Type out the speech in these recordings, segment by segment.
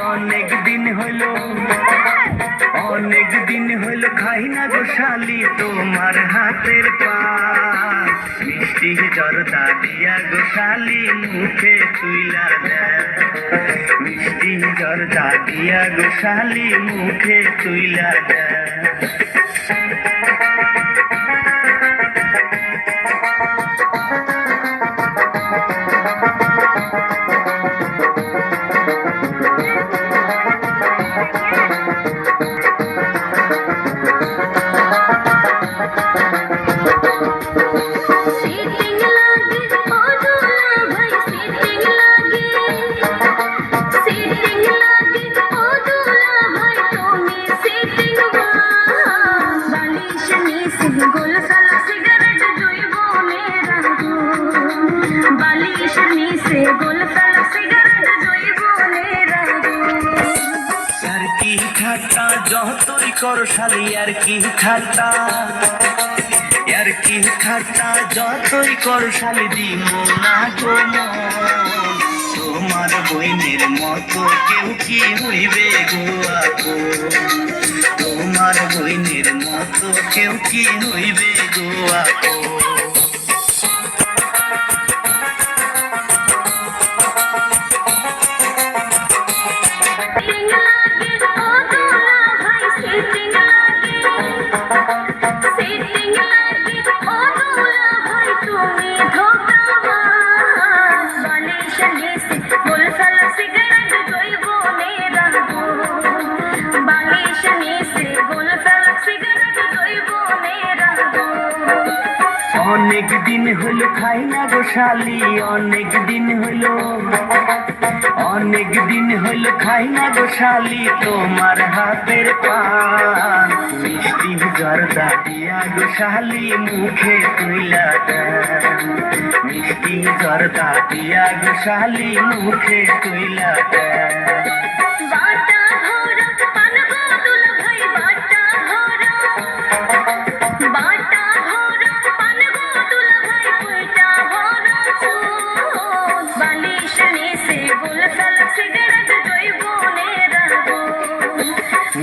অনেক দিন হলো খাই না গো শালি তোমার হাতের পান। মিষ্টি জর্দা দিয়া গো শালি মুখে তুইলা দেয়, মিষ্টি জর্দা দিয়া গো শালি মুখে তুইলা দেয়। যতই কর শালি আর কি ঠাট্টা, আর কি ঠাট্টা যতই কর শালি দিমো না গো মন। তোমার বইনের মতো কেউ কি হইবে গো আপন, তোমার বইনের মতো কেউ কি হইবে গো আপন। অনেক দিন হলো খাই না গো শালি, অনেক দিন হলো খাই না গো শালি তোমার হাতের পান। মিষ্টি জর্দা দিয়া গো শালি মুখে তুইলা দেয়, মিষ্টি জর্দা দিয়া গো শালি মুখে তুইলা দেয়।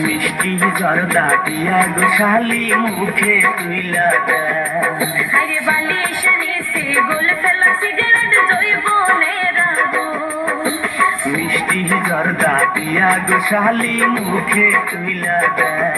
মিষ্টি জর্দা দিয়া গো শালি মুখে তুইলা দেয়, মিষ্টি জর্দা দিয়া গো শালি মুখে তুইলা দেয়।